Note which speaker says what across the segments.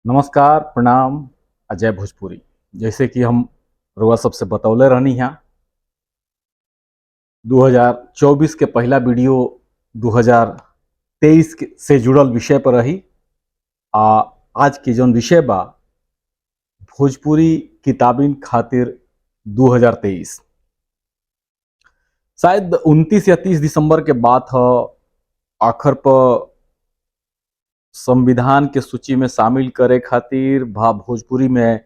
Speaker 1: नमस्कार, प्रणाम। अजय भोजपुरी। जैसे कि हम रउआ सबसे बतौले रहनी है, 2024 के पहला वीडियो 2023 से जुड़ल विषय पर रही। आ आज के जौन विषय बा, भोजपुरी किताबिन खातिर 2023। शायद 29 या 30 दिसंबर के बात ह। आखिर पर संविधान के सूची में शामिल करे खातिर भोजपुरी में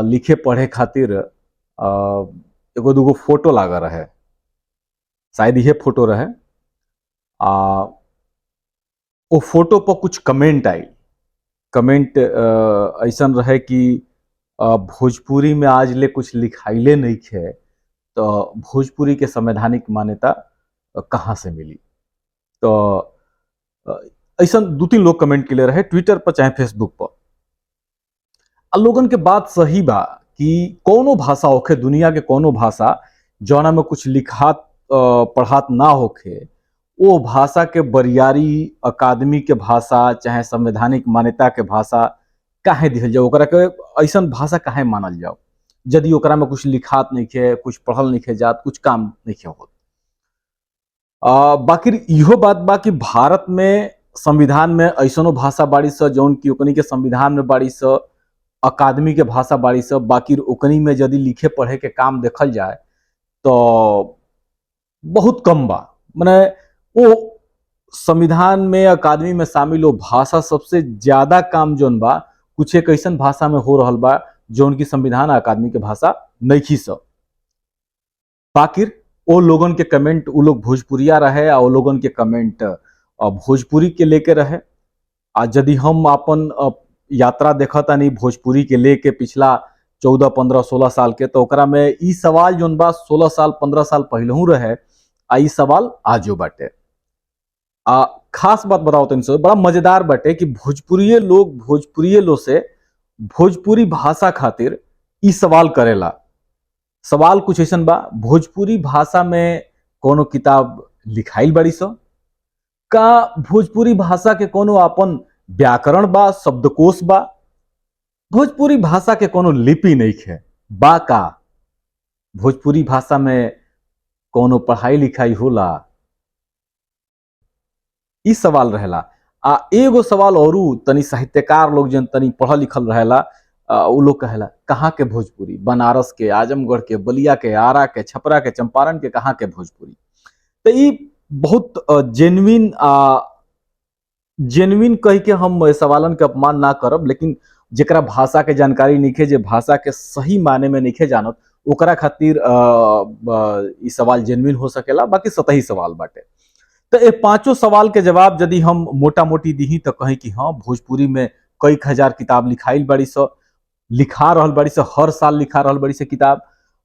Speaker 1: लिखे पढ़े खातिर एगो दूगो फोटो लागा रहे। शायद यह फोटो रहे। आ वो फोटो पर कुछ कमेंट आई। कमेंट ऐसा रहे कि भोजपुरी में आज ले कुछ लिखाइले नहीं है, तो भोजपुरी के संवैधानिक मान्यता कहाँ से मिली। तो ऐसा दो तीन लोग कमेंट के लिए रहे, ट्विटर पर चाहे फेसबुक पर। लोगन के बात सही बा कि कोनो भाषा होखे, दुनिया के कोनो भाषा जौना में कुछ लिखात पढ़ात ना होखे, वो भाषा के बरियारी अकादमी के भाषा चाहे संवैधानिक मान्यता के भाषा काहे दिहल जाओ, ओकरा के ऐसा भाषा काहे मानल जाओ यदि ओकरा में कुछ लिखात नहीं है, कुछ पढ़ल नहीं है जात, कुछ काम नहीं है होत। बाकी इहो बात बा कि भारत में संविधान में ऐसनो भाषा बाड़ी स जौन की ओकनी के संविधान में बाड़ी स, अकादमी के भाषा बाड़ी स। बाकी ओकनी में यदि लिखे पढ़े के काम देखल जाए तो बहुत कम बा। माने वो संविधान में अकादमी में शामिल वो भाषा सबसे ज्यादा काम जौन बा कुछ एक ऐसा भाषा में हो रहल बा जौन की संविधान अकादमी के भाषा नहीं स। बाकी वो लोगन के कमेंट, वो लोग भोजपुरिया रहे और वो लोगन के कमेंट भोजपुरी के लेके रहे। यदि हम अपन यात्रा देखता नहीं भोजपुरी के लेके पिछला 14, 15, 16 साल के, तो ओकरा में ई सवाल जौन बा 16 साल 15 साल पहलहू रहे, ई सवाल आजो बाटे। खास बात बताओ तनी से, बड़ा मजेदार बाटे कि भोजपुरिये लोग से भोजपुरी भाषा खातिर ई सवाल करेला। सवाल कुछ ऐसा बा, भोजपुरी भाषा में कोनो किताब लिखाइल बाड़ी स का? भोजपुरी भाषा के कोनो अपन व्याकरण बा, शब्दकोश बा? भोजपुरी भाषा के कोनो लिपि नहीं है बा का? भोजपुरी भाषा में कोनो पढ़ाई लिखाई होला? ई सवाल रहेला। एगो सवाल औरू तनी साहित्यकार लोग जन तनी पढ़ल लिखल रहेला, उ लोग कहेला कहाँ के भोजपुरी? बनारस के, आजमगढ़ के, बलिया के, आरा के, छपरा के, चंपारण के, कहाँ के भोजपुरी? तो ई बहुत जेन्युइन कह के हम सवालन के अपमान ना करब, लेकिन जेकरा भाषा के जानकारी नहीं है, जे भाषा के सही माने में नहीं जानत, ओकरा खातिर ई सवाल जेन्युइन हो सकेला। बाकी सतही सवाल बाटे। तो ये पांचों सवाल के जवाब यदि हम मोटा मोटी दी तो कहें कि हाँ, भोजपुरी में कई हजार किताब लिखाइल बड़ी स, लिखा रहल बड़ी स, हर साल लिखा रहल बड़ी से किताब।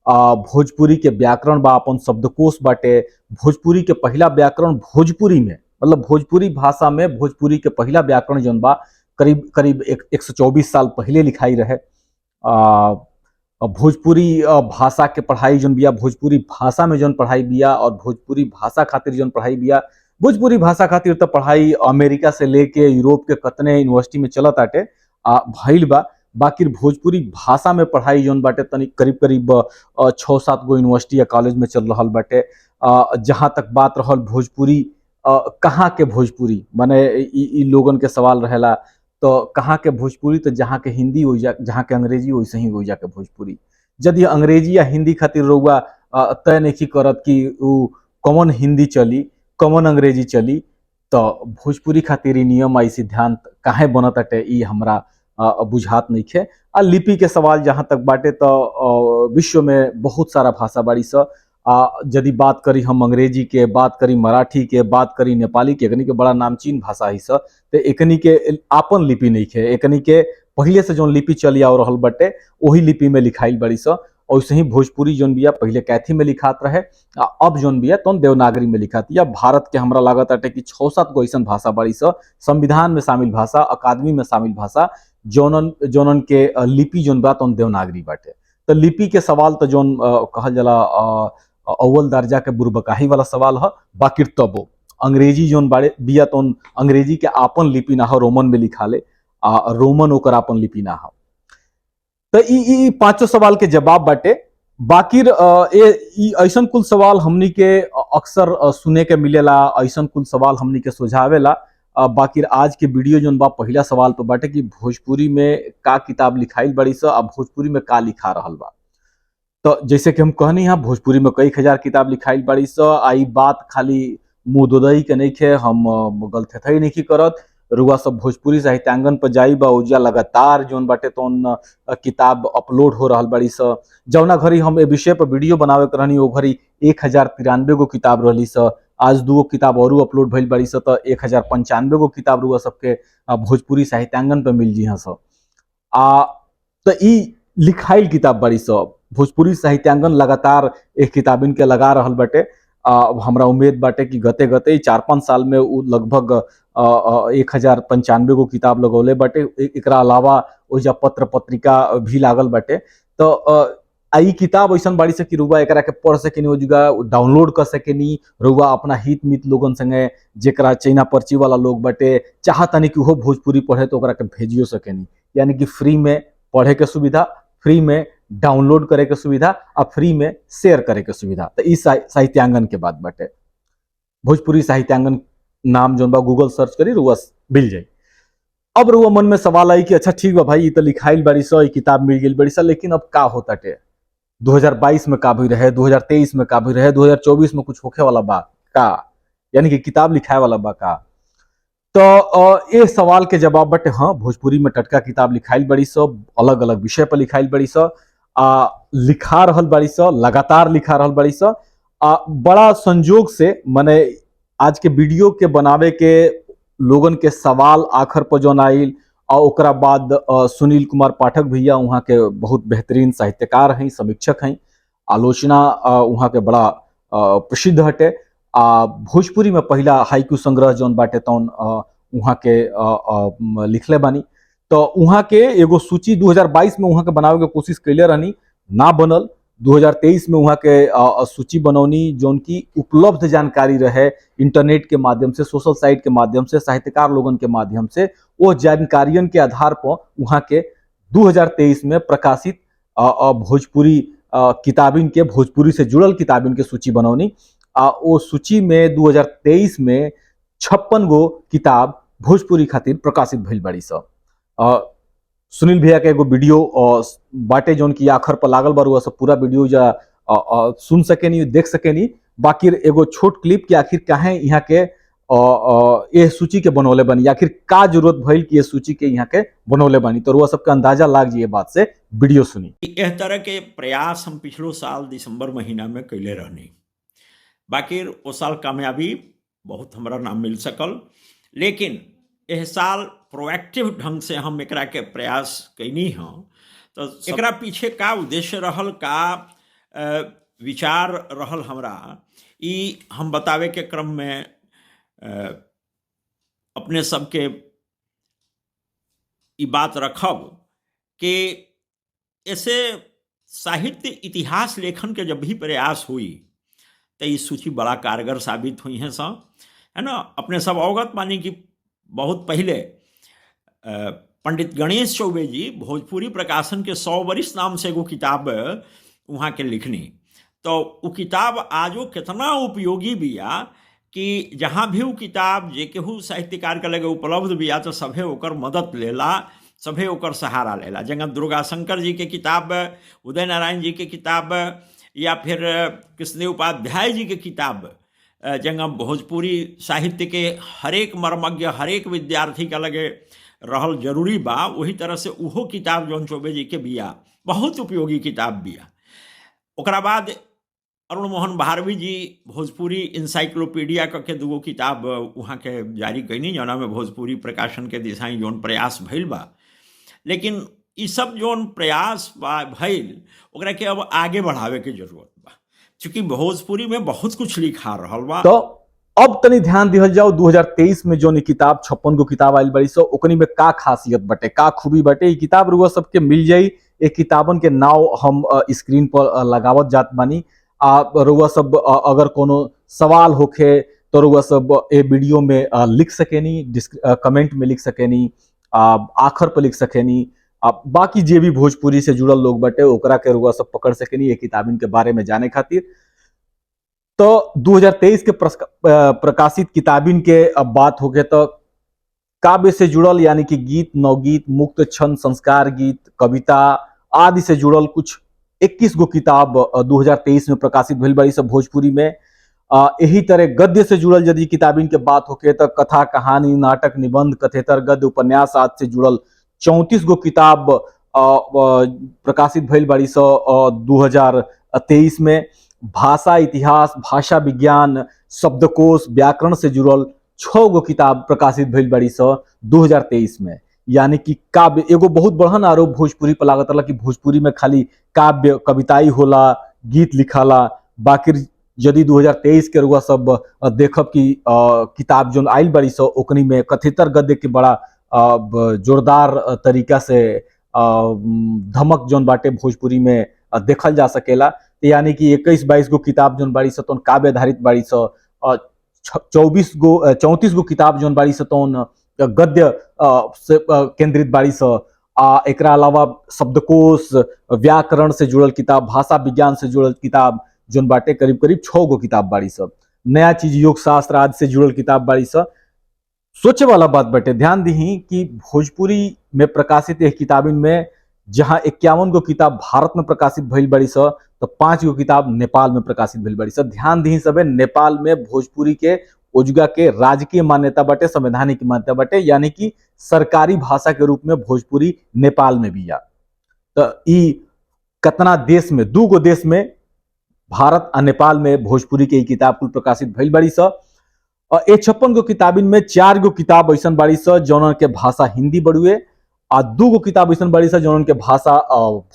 Speaker 1: भोजपुरी के व्याकरण बा, अपन शब्दकोश बाटे। भोजपुरी के पहला व्याकरण भोजपुरी में, मतलब भोजपुरी भाषा में भोजपुरी के पहला व्याकरण जौन बा करीब करीब 124 साल पहले लिखाई रहे। भोजपुरी भाषा के पढ़ाई जौन बिया, भोजपुरी भाषा में जौन पढ़ाई बिया और भोजपुरी भाषा खातिर जौन पढ़ाई बिया, भोजपुरी भाषा खातिर तो पढ़ाई अमेरिका से लेके यूरोप के कतने यूनिवर्सिटी में चलत आटे भइल बा। बाकी भोजपुरी भाषा में पढ़ाई जौन बाटे तनी करीब करीब 6-7 गो यूनिवर्सिटी या कॉलेज में चल रहा बाटे। जहाँ तक बात रहल भोजपुरी कहाँ के भोजपुरी, माने ई लोगन के सवाल रहेला, तो कहाँ के भोजपुरी? तो जहाँ के हिंदी हो जा, जहाँ के अंग्रेजी वैसे ही हो जा के भोजपुरी। यदि अंग्रेजी या हिंदी खातिर रउआ तय नहीं करत कि उ कौन हिंदी चली कौन अंग्रेजी चली, तो भोजपुरी खातिर ई नियम आई सिद्धांत काहे बनत अटे ई हमरा बुझात नहीं है। लिपि के सवाल जहाँ तक बाटे, तो विश्व में बहुत सारा भाषा बाड़ी स। यदि बात करी हम अंग्रेजी के, बात करी मराठी के, बात करी नेपाली के, एकनी के बड़ा नामचीन भाषा है स। तो एकनी के आपन लिपि नहीं है, एकनी के पहले से जौन लिपि चली आ रहल बाटे वही लिपि में लिखाइल बड़ी स। वैसे ही भोजपुरी जौन बिया पहले कैथी में लिखात रहे, अब जौन बिया तो देवनागरी में लिखात। या भारत के हमरा लागत अटे कि 6-7 गो ऐसा भाषा बाड़ी स, संविधान में शामिल भाषा, अकादमी में शामिल भाषा, जौनन के लिपि जौन बा तो देवनागरी बाटे। तो लिपि के सवाल तो जौन कहल जाला अव्वल दर्जा के बुरबकाही वाला सवाल है। बाकी तबो अंग्रेजी जौन बाड़े बिया तो अंग्रेजी के आपन लिपि ना हो, रोमन में लिखा ले। रोमन ओकर अपन लिपि ना हो। तो ई पांचों सवाल के जवाब बाटे। बाकिर ऐसन कुल सवाल हमनी के अक्सर सुने के मिलेला, ऐसन कुल सवाल हमनी के सुझावेला। बाकिर आज के वीडियो जोन बा पहला सवाल पे बाटे कि भोजपुरी में का किताब लिखाइल बड़ी स, अब भोजपुरी में का लिखा रहल बा। तो जैसे कि हम कहनी है भोजपुरी में कई हजार किताब लिखाइल बड़ी स। आई बात खाली मुदोदई के नहीं खे, हम गलथेथई नहीं करत। रुआ सब भोजपुरी साहित्यांगन पर जाई बा, ओजा लगातार जोन बाटे तोन किताब अपलोड हो रहल बड़ी स। जौना घड़ी हम ए विषय पर वीडियो बनावे के रहनी, ओ घड़ी 1093 गो किताब रहली स। आज 2 किताब और अपलोड भइल बड़ी स, तो 1095 गो किताब रुआ सबके भोजपुरी साहित्यांगन पर मिल जी स। तो ई लिखाइल किताब बड़ी स। भोजपुरी साहित्यांगन लगातार एक किताबिन के लगा रहल बाटे। हमरा उम्मीद बाटे कि गते गते 4-5 साल में उ लगभग 1095 गो किताब लगौले बाटे। एकरा अलावा ओइजा पत्र पत्रिका भी लागल बाटे। तो आई किताब ऐसन बाड़ी से कि रुआ एकरा के पढ़ सकेनी, ओ जगह डाउनलोड कर सकेनी। रुआ अपना हित मित लोगन संगे, जेकरा चैना पर्ची वाला लोग बाटे, चाहतनी कि वो भोजपुरी पढ़े तो ओकरा के भेजियो सकेनी। यानी कि फ्री में पढ़े के सुविधा, फ्री में डाउनलोड करे के सुविधा और फ्री में शेयर करे के सुविधा। तो इस साहित्यांगन के बात बाटे। भोजपुरी साहित्यांगन नाम जोन बा गूगल सर्च करी रुआ मिल जाई। अब रुआ मन में सवाल आई कि अच्छा ठीक बा भाई, ये तो लिखाइल बड़ी स, किताब मिल गई बड़ी स, लेकिन अब का होता टे? 2022 में का भी रहे, 2023 में का भी रहे, 2024 में कुछ होखे वाला बा का? यानी कि किताब लिखाए वाला बा का? तो ये सवाल के जवाब बटे हाँ, भोजपुरी में टटका किताब लिखाइल बड़ी स, अलग अलग विषय पर लिखाइल बड़ी स। लिखा रहल बड़ी स, लगातार लिखा रहल बड़ी स। बड़ा संजोग से मने आज के वीडियो के बनावे के लोगन के सवाल आखिर पर जौन आइल, और ओकरा बाद सुनील कुमार पाठक भैया वहाँ के बहुत बेहतरीन साहित्यकार हैं, समीक्षक हैं। आलोचना वहाँ के बड़ा प्रसिद्ध हटे। भोजपुरी में पहला हाइकू संग्रह जौन बाटे तौन वहाँ के लिखले बानी। तो वहाँ के एगो सूची 2022 में वहाँ के बनावे के कोशिश कैले रहनी, ना बनल। 2023 में वहाँ के सूची बनौनी, जौन की उपलब्ध जानकारी रहे इंटरनेट के माध्यम से, सोशल साइट के माध्यम से, साहित्यकार लोगन के माध्यम से। वो जानकारियन के आधार पर वहाँ के 2023 में प्रकाशित भोजपुरी किताबिन के, भोजपुरी से जुड़ल किताबिन के सूची बनौनी। वो सूची में 2023 में 56 गो किताब भोजपुरी खातिर प्रकाशित भइल बड़ी स। सुनील भैया के एगो वीडियो बाटे जौन की आखिर पर लागल बारू, सब पूरा वीडियो जा सुन सकेनी, देख सकेनी। बाकी एगो छोट क्लिप कि आखिर काहे यहाँ के ये सूची के बनौले बनी, आखिर का जरूरत भइल कि ये सूची के यहाँ के बनौले बनी। तो रुआ सबके अंदाजा लाग जी ये बात से वीडियो सुनी।
Speaker 2: इस तरह के प्रयास हम पिछलो साल दिसंबर महीना में कैले रहनी, बाकी वो साल कामयाबी बहुत हमरा ना मिल सकल। लेकिन यह साल प्रोएक्टिव ढंग से हम एकरा के प्रयास कैनी हाँ। तो एकरा पीछे का उद्देश्य रहल, का विचार रहल हमरा, ई हम बतावे के क्रम में अपने सबके ई बात रखब कि ऐसे साहित्य इतिहास लेखन के जब भी प्रयास हुई तो ये सूची बड़ा कारगर साबित हुई है है ना। अपने सब अवगत मानी कि बहुत पहले पंडित गणेश चौबे जी भोजपुरी प्रकाशन के 100 वर्ष नाम से एगो किताब वहाँ के लिखनी। तो वो किताब आजो कितना उपयोगी बिया कि जहाँ भी वो किताब जे केहू साहित्यकार के लगे उपलब्ध बिया तो सभे ओकर मदद लेला, सभे ओकर सहारा लेला। जगह दुर्गा शंकर जी के किताब, उदय नारायण जी के किताब, या फिर कृष्णदेव उपाध्याय जी के किताब, जगह भोजपुरी साहित्य के हरेक मर्मज्ञ, हरेक विद्यार्थी के लगे रहल जरूरी बा। वही तरह से उहो किताब जौन चौबे जी के बिया बहुत उपयोगी किताब बिया। ओकरा बाद अरुण मोहन भारवी जी भोजपुरी इंसाइक्लोपीडिया के 2 किताब वहाँ के जारी कैनी, जौना में भोजपुरी प्रकाशन के दिशाई जौन प्रयास भइल बा। लेकिन ये सब जौन प्रयास बा भइल, ओकरा के अब आगे बढ़ावे के जरूरत बा, क्योंकि भोजपुरी में बहुत कुछ लिखा रहल बा।
Speaker 1: तो अब तनी ध्यान दिहल जाओ 2023 में जो किताब 56 गो किताब आयल बड़ी सो, ओकनी में का खासियत बटे, का खूबी बटे। ये किताब रुआ सबके मिल जाई। एक किताबन के नाव हम स्क्रीन पर लगावत जात बानी। रुआ सब अगर कोनो सवाल होखे तो रुआ सब ए वीडियो में लिख सकेनी, कमेंट में लिख सकेनी। आखर पर लिख सकेनी। बाकी जे भी भोजपुरी से जुड़ल लोग बटे ओकरा के रुआ सब पकड़ सकेनी ये किताबिन के बारे में जाने खातिर। तो 2023 के प्रकाशित किताबिन के अब बात हो गए तो काव्य से जुड़ल यानी कि गीत, नवगीत, मुक्त छंद, संस्कार गीत, कविता आदि से जुड़ल कुछ 21 गो किताब 2023 में प्रकाशित भइल बाड़ी सब भोजपुरी में। यही तरह गद्य से जुड़ल यदि किताबिन के बात होके तो कथा, कहानी, नाटक, निबंध, कथेतर, गद्य, उपन्यास आदि से जुड़ल 34 गो किताब प्रकाशित भइल बाड़ी सब 2023 में। भाषा, इतिहास, भाषा विज्ञान, शब्दकोश, व्याकरण से जुड़ल 6 गो किताब प्रकाशित भइल बाड़ी सब 2023 में। यानी कि काव्य एगो बहुत बड़हन आरोप भोजपुरी पर लागत रहा कि भोजपुरी में खाली काव्य कविताई होला, गीत लिखाला। बाकी यदि 2023 के रुआ सब देखब कि किताब जो आइल बाड़ी सो ओकनी में कथेतर गद्य के बड़ा जोरदार तरीका से धमक जोन बाटे भोजपुरी में देखल जा सकेला। यानी कि 21-22 गो किताब जोन बाड़ी सो काव्य आधारित बाड़ी सो, 34 गो किताब जोन बाड़ी सो गद्य से केंद्रित बाड़ी सो। एकरा अलावा शब्दकोश, व्याकरण से जुड़ल किताब, भाषा विज्ञान से जुड़ल किताब जोन बाटे करीब करीब 6 गो किताब बाड़ी सब। नया चीज योग शास्त्र आदि से जुड़ल किताब बाड़ी सब। सोचे वाला बात बटे, ध्यान दी कि भोजपुरी में प्रकाशित एक किताबिन में जहां 51 गो किताब भारत में प्रकाशित भइल बाड़ी सब तो 5 गो किताब नेपाल में प्रकाशित भइल बाड़ी सब। ध्यान दी सबे नेपाल में भोजपुरी के ओजुगा के राजकीय मान्यता बटे, संवैधानिक मान्यता बटे, यानी कि सरकारी भाषा के रूप में भोजपुरी नेपाल में भी आ। तो ई कतना देश में, 2 गो देश में, भारत और नेपाल में भोजपुरी के किताब कुल प्रकाशित भइल बाड़ी सब। और 56 गो किताबिन में 4 गो किताब ऐसा बाड़ी सब जौन के भाषा हिंदी बड़ुए और 2 गो किताब ऐसा बाड़ी सब जौन के भाषा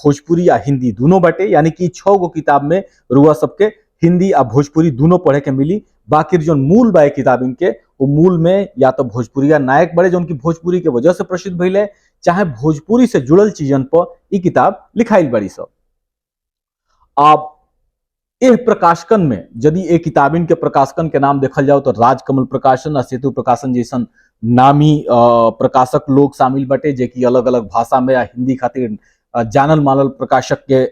Speaker 1: भोजपुरी या हिंदी दोनों बाटे। यानी कि 6 गो किताब में रुआ सबके हिंदी और भोजपुरी दोनों पढ़े के मिली। बाकी जो मूल बा किताबिन के वो मूल में या तो भोजपुरिया नायक बड़े जो उनकी भोजपुरी के वजह से प्रसिद्ध भइले, चाहे भोजपुरी से जुड़ल चीजन पर ये किताब लिखाइल बड़ी सब। आप एह प्रकाशकन में यदि एक किताबिन के प्रकाशकन के नाम देखल जाओ तो राजकमल प्रकाशन और सेतु प्रकाशन जैसन नामी प्रकाशक लोग शामिल बटे, जे कि अलग अलग भाषा में या हिंदी खातिर जानल मानल प्रकाशक के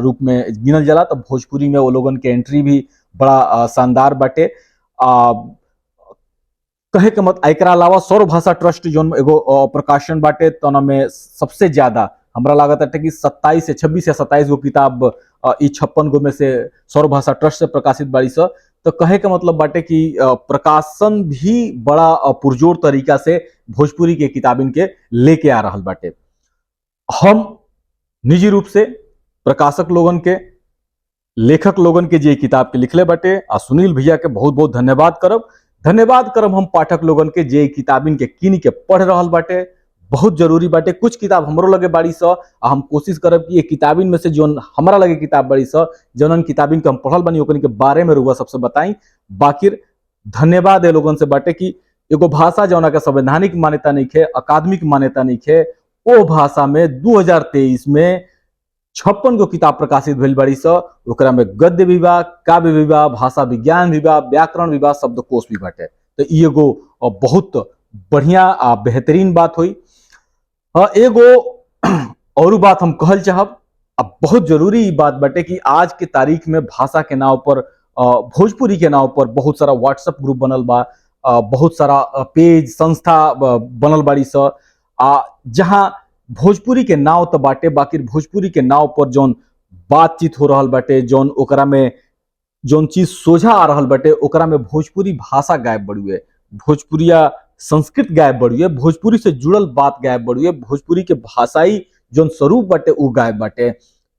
Speaker 1: रूप में गिनल जाला। तो भोजपुरी में वो लोगन के एंट्री भी बड़ा शानदार बटे। कहे के मत एकरा अलावा सौर भाषा ट्रस्ट जो एगो प्रकाशन बाटे तो में सबसे ज्यादा हमरा लागत है कि 26 या 27 गो किताब 56 गो में से सौर भाषा ट्रस्ट से प्रकाशित बाड़ी स। तो कहे के मतलब बाटे कि प्रकाशन भी बड़ा पुरजोर तरीका से भोजपुरी के किताबिन के लेके आ रहा बाटे। हम निजी रूप से प्रकाशक लोगन के, लेखक लोगन के जे किताब के लिखले बाटे आ सुनील भैया के बहुत बहुत धन्यवाद करब हम पाठक लोगन के जे किताबिन के किन के पढ़ रहल बाटे। बहुत जरूरी बाटे। कुछ किताब हमरो लगे बाड़ी स, हम कोशिश करब कि ये किताबिन में से जो हमारा लगे किताब बाड़ी स, जौन किताबिन के हम पढ़ल बनी ओकनी के बारे में रुआ सबसे बताई। बाकी धन्यवाद है लोगन से बाटे कि एगो भाषा जौना के संवैधानिक मान्यता नहीं खे, अकादमिक मान्यता नहीं खे, ओ भाषा में 2023 में 56 गो किताब प्रकाशित भइल बाड़ी स। ओकरा में गद्य भी बा, काव्य भी बा, भाषा विज्ञान भी बा, व्याकरण भी बा, शब्दकोश भी बाटे। तो ये एगो बहुत बढ़िया आ बेहतरीन बात हुई। एगो और बात हम कहल चाहब, अब बहुत जरूरी बात बाटे कि आज के तारीख में भाषा के नाव पर, भोजपुरी के नाव पर बहुत सारा व्हाट्सएप ग्रुप बनल बा, बहुत सारा पेज संस्था बनल बाड़ी स, जहां भोजपुरी के नाव तो बाटे, बाकी भोजपुरी के नाव पर जौन बातचीत हो रहल बाटे, जौन ओकरा में जौन चीज सोझा आ रहल बाटे ओकरा में भोजपुरी भाषा गायब बड़ुए, भोजपुरिया संस्कृत गायब बड़ुए, भोजपुरी से जुड़ल बात गायब बड़ुए, भोजपुरी के भाषाई जौन स्वरूप बाटे वो गायब बाटे।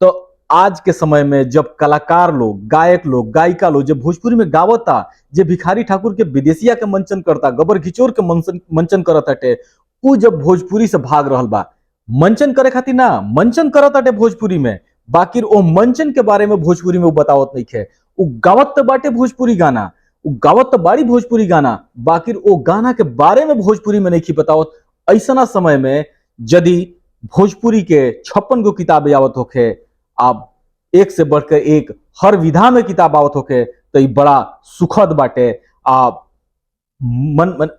Speaker 1: तो आज के समय में जब कलाकार लोग, गायक लोग, गायिका लोग जब भोजपुरी में गावता, जे भिखारी ठाकुर के विदेशिया के मंचन करता, गबर घिचोर के मंचन करत हटे, उ जब भोजपुरी से भाग रहल बा, मंचन करे खातिर ना, मंचन करत हटे भोजपुरी में, बाकी ओ मंचन के बारे में भोजपुरी में वो बतावत नहीं खे। उ गावत बाटे भोजपुरी गाना, उ गावत बाड़ी भोजपुरी गाना, बाकी ओ गाना के बारे में भोजपुरी में नहीं बतावत। ऐसा समय में यदि भोजपुरी के 56 गो किताब आवत होखे, आप एक से बढ़कर एक हर विधा में किताब आवत होखे, तो ये बड़ा सुखद बाटे।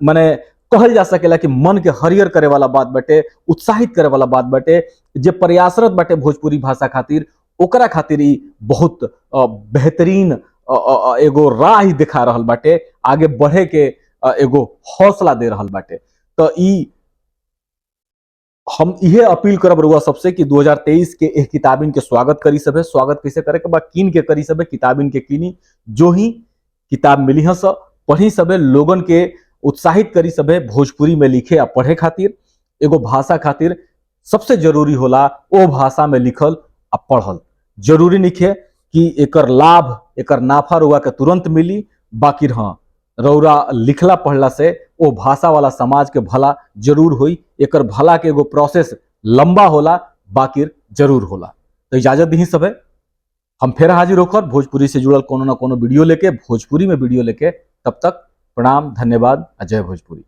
Speaker 1: मने कहल जा सकेला कि मन के हरियर करे वाला बात बाटे, उत्साहित करे वाला बात बाटे। जे प्रयासरत बाटे भोजपुरी भाषा खातिर, ओकरा खातिर ई बहुत बेहतरीन एगो राह ही दिखा रहल बाटे, आगे बढ़े के एगो हौसला दे रहल बाटे। तो ई हम इहे अपील करब रउआ सबसे कि 2023 के एक किताबिन के स्वागत करी सबे। स्वागत कैसे करे के बा, कीन के करी सबे, किताबिन के कीनी, जो ही किताब मिली हस पढ़ी सबे, लोगन के उत्साहित करी सबे भोजपुरी में लिखे आ पढ़े खातिर। एगो भाषा खातिर सबसे जरूरी होला ओ भाषा में लिखल आ पढ़ल। जरूरी नहीं है कि एकर लाभ, एकर नाफा रउआ के तुरंत मिली, बाकी हाँ रउरा लिखला पढ़ला से ओ भाषा वाला समाज के भला जरूर होई। एकर भला के एगो प्रोसेस लंबा होला, बाकी जरूर होला। तो इजाजत दी सबे, हम फिर हाजिर होकर भोजपुरी से जुड़ल कोनो ना कोनो वीडियो लेके, भोजपुरी में वीडियो लेके। तब तक प्रणाम, धन्यवाद, जय भोजपुरी।